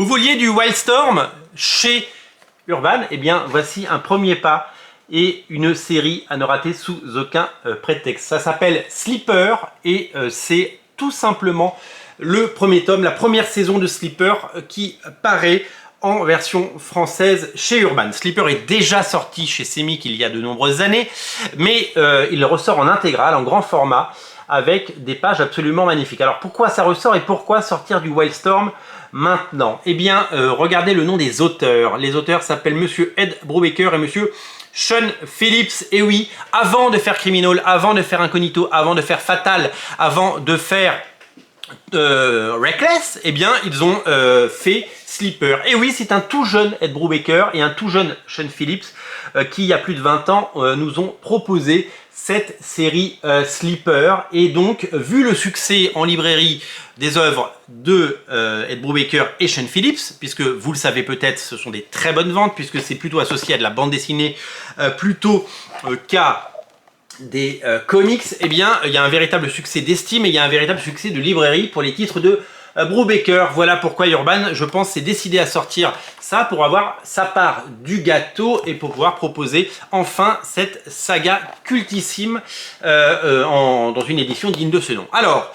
Vous vouliez du Wildstorm chez Urban? Eh bien, voici un premier pas et une série à ne rater sous aucun prétexte. Ça s'appelle Sleeper et c'est tout simplement le premier tome, la première saison de Sleeper qui paraît en version française chez Urban. Sleeper est déjà sorti chez Semic il y a de nombreuses années, mais il ressort en intégrale, en grand format, avec des pages absolument magnifiques. Alors pourquoi ça ressort et pourquoi sortir du Wildstorm maintenant? Eh bien, regardez le nom des auteurs. Les auteurs s'appellent Monsieur Ed Brubaker et Monsieur Sean Phillips. Et oui, avant de faire Criminal, avant de faire Incognito, avant de faire Fatal, avant de faire Reckless, eh bien, ils ont fait Sleeper. Et oui, c'est un tout jeune Ed Brubaker et un tout jeune Sean Phillips qui, il y a plus de 20 ans, nous ont proposé cette série Sleeper. Et donc, vu le succès en librairie des œuvres de Ed Brubaker et Sean Phillips, puisque vous le savez peut-être, ce sont des très bonnes ventes, puisque c'est plutôt associé à de la bande dessinée plutôt qu'à des comics, eh bien, il y a un véritable succès d'estime et il y a un véritable succès de librairie pour les titres de Brubaker. Voilà pourquoi Urban, je pense, s'est décidé à sortir ça pour avoir sa part du gâteau et pour pouvoir proposer enfin cette saga cultissime dans une édition digne de ce nom. Alors,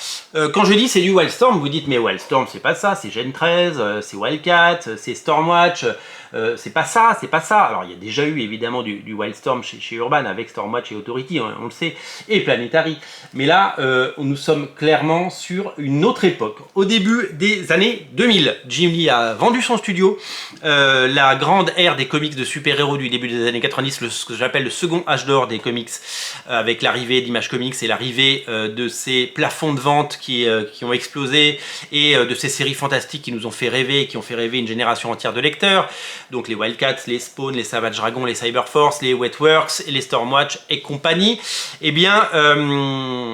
quand je dis c'est du Wildstorm, vous dites mais Wildstorm c'est pas ça, c'est Gen 13, c'est Wildcat, c'est Stormwatch. C'est pas ça, c'est pas ça. Alors il y a déjà eu évidemment du Wildstorm chez Urban avec Stormwatch et Authority, on le sait, et Planetary. Mais là, nous sommes clairement sur une autre époque. Au début des années 2000, Jim Lee a vendu son studio. La grande ère des comics de super-héros du début des années 90, ce que j'appelle le second âge d'or des comics, avec l'arrivée d'Image Comics et l'arrivée de ces plafonds de vente qui ont explosé et de ces séries fantastiques qui nous ont fait rêver, qui ont fait rêver une génération entière de lecteurs. Donc les Wildcats, les Spawn, les Savage Dragon, les Cyberforce, les Wetworks, et les Stormwatch et compagnie. Eh bien,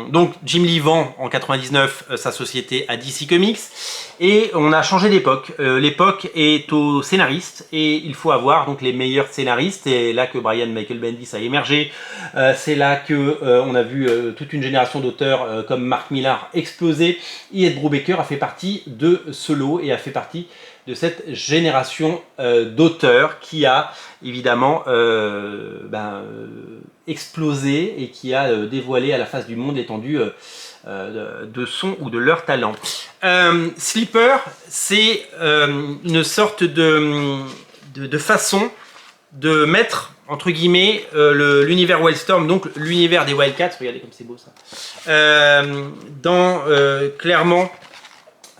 donc Jim Lee vend en 99 sa société à DC Comics et on a changé d'époque. L'époque est aux scénaristes et il faut avoir donc les meilleurs scénaristes. Et là que Brian Michael Bendis a émergé, c'est là que on a vu toute une génération d'auteurs comme Mark Millar exploser. Et Ed Brubaker a fait partie de ce lot et a fait partie de cette génération d'auteurs qui a évidemment explosé et qui a dévoilé à la face du monde l'étendue de son ou de leur talent. Sleeper, c'est une sorte de façon de mettre entre guillemets l'univers Wildstorm, donc l'univers des Wildcats, regardez comme c'est beau ça, dans clairement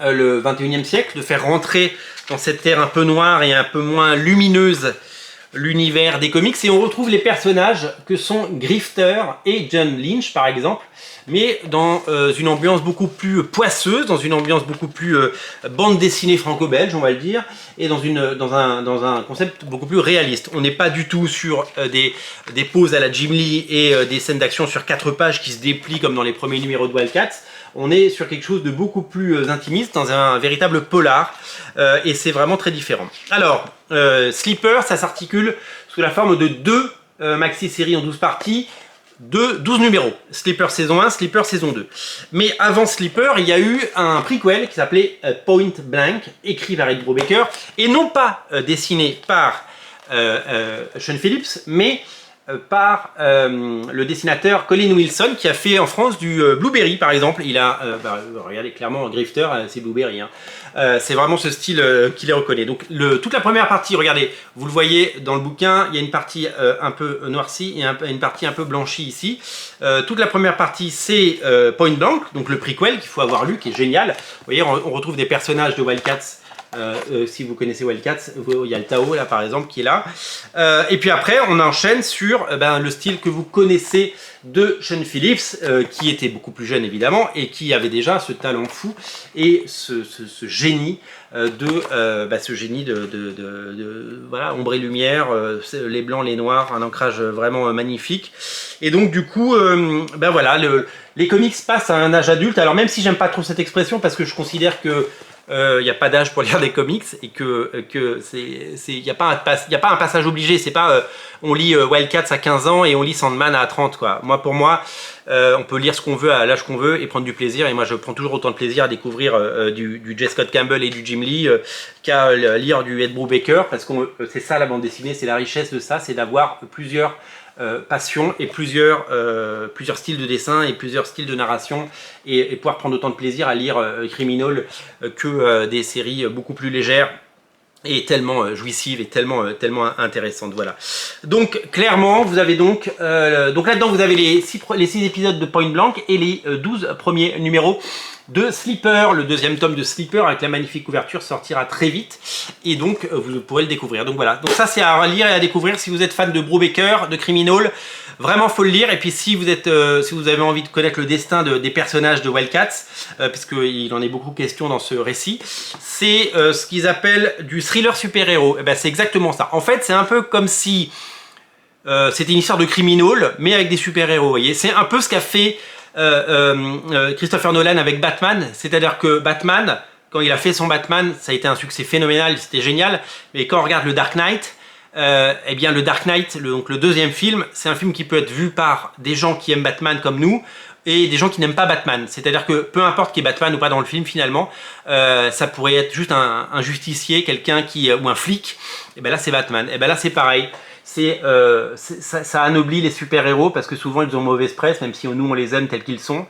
le 21e siècle, de faire rentrer dans cette ère un peu noire et un peu moins lumineuse l'univers des comics, et on retrouve les personnages que sont Grifter et John Lynch par exemple, mais dans une ambiance beaucoup plus poisseuse, dans une ambiance beaucoup plus bande dessinée franco-belge, on va le dire, et dans un concept beaucoup plus réaliste. On n'est pas du tout sur des poses à la Jim Lee et des scènes d'action sur 4 pages qui se déplient comme dans les premiers numéros de Wildcats. On est sur quelque chose de beaucoup plus intimiste, dans un véritable polar, et c'est vraiment très différent. Alors, Sleeper, ça s'articule sous la forme de 2 maxi-séries en 12 parties, de 12 numéros. Sleeper saison 1, Sleeper saison 2. Mais avant Sleeper, il y a eu un prequel qui s'appelait Point Blank, écrit par Ed Brubaker, et non pas dessiné par Sean Phillips, mais par le dessinateur Colin Wilson qui a fait en France du Blueberry par exemple. Il a, regardez clairement Grifter, c'est Blueberry, hein. C'est vraiment ce style qui les reconnaît. Donc toute la première partie, regardez, vous le voyez dans le bouquin, il y a une partie un peu noircie et une partie un peu blanchie ici. Toute la première partie c'est Point Blank, donc le prequel qu'il faut avoir lu, qui est génial. Vous voyez, on retrouve des personnages de Wildcats. Si vous connaissez Wildcats, il y a le Tao là par exemple qui est là, et puis après on enchaîne sur le style que vous connaissez de Sean Phillips, qui était beaucoup plus jeune évidemment et qui avait déjà ce talent fou et ce génie voilà, ombre et lumière, les blancs, les noirs, un ancrage vraiment magnifique. Et donc du coup, voilà, les comics passent à un âge adulte. Alors même si j'aime pas trop cette expression parce que je considère que il n'y a pas d'âge pour lire des comics et que il n'y a pas un passage obligé. C'est pas on lit Wildcats à 15 ans et on lit Sandman à 30 quoi. Pour moi, on peut lire ce qu'on veut à l'âge qu'on veut et prendre du plaisir. Et moi, je prends toujours autant de plaisir à découvrir du J. Scott Campbell et du Jim Lee qu'à lire du Ed Brubaker, parce que c'est ça la bande dessinée, c'est la richesse de ça, c'est d'avoir plusieurs passion et plusieurs styles de dessin et plusieurs styles de narration et pouvoir prendre autant de plaisir à lire Criminal que des séries beaucoup plus légères et tellement jouissives et tellement intéressantes. Voilà. Donc clairement vous avez donc là-dedans vous avez les 6 épisodes de Point Blank et les 12 premiers numéros de Sleeper. Le deuxième tome de Sleeper avec la magnifique couverture sortira très vite et donc vous pourrez le découvrir. Donc voilà, donc ça c'est à lire et à découvrir si vous êtes fan de Brubaker, de Criminal. Vraiment faut le lire. Et puis si vous avez envie de connaître le destin des personnages de Wildcats, puisqu'il en est beaucoup question dans ce récit, c'est ce qu'ils appellent du thriller super-héros. Et ben c'est exactement ça. En fait c'est un peu comme si c'était une histoire de Criminal mais avec des super-héros. Vous voyez, c'est un peu ce qu'a fait Christopher Nolan avec Batman, c'est-à-dire que Batman, quand il a fait son Batman, ça a été un succès phénoménal, c'était génial, mais quand on regarde le Dark Knight, eh bien le Dark Knight, donc le deuxième film, c'est un film qui peut être vu par des gens qui aiment Batman comme nous, et des gens qui n'aiment pas Batman, c'est-à-dire que peu importe qu'il y ait Batman ou pas dans le film finalement, ça pourrait être juste un justicier, quelqu'un ou un flic, et ben là c'est Batman, et ben là c'est pareil. Ça anoblit les super-héros parce que souvent ils ont mauvaise presse, même si nous on les aime tels qu'ils sont.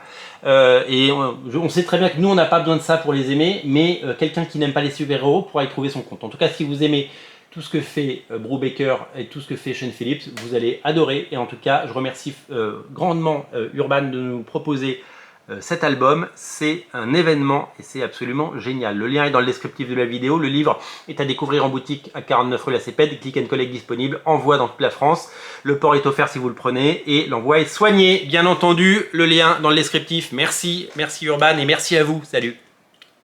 Et on sait très bien que nous on n'a pas besoin de ça pour les aimer, mais quelqu'un qui n'aime pas les super-héros pourra y trouver son compte. En tout cas, si vous aimez tout ce que fait Brubaker et tout ce que fait Sean Phillips, vous allez adorer. Et en tout cas, je remercie grandement Urban de nous proposer cet album. C'est un événement et c'est absolument génial. Le lien est dans le descriptif de la vidéo. Le livre est à découvrir en boutique à 49 rue La Cépède. Click and collect disponible. Envoi dans toute la France. Le port est offert si vous le prenez et l'envoi est soigné. Bien entendu, le lien dans le descriptif. Merci Urban et merci à vous. Salut.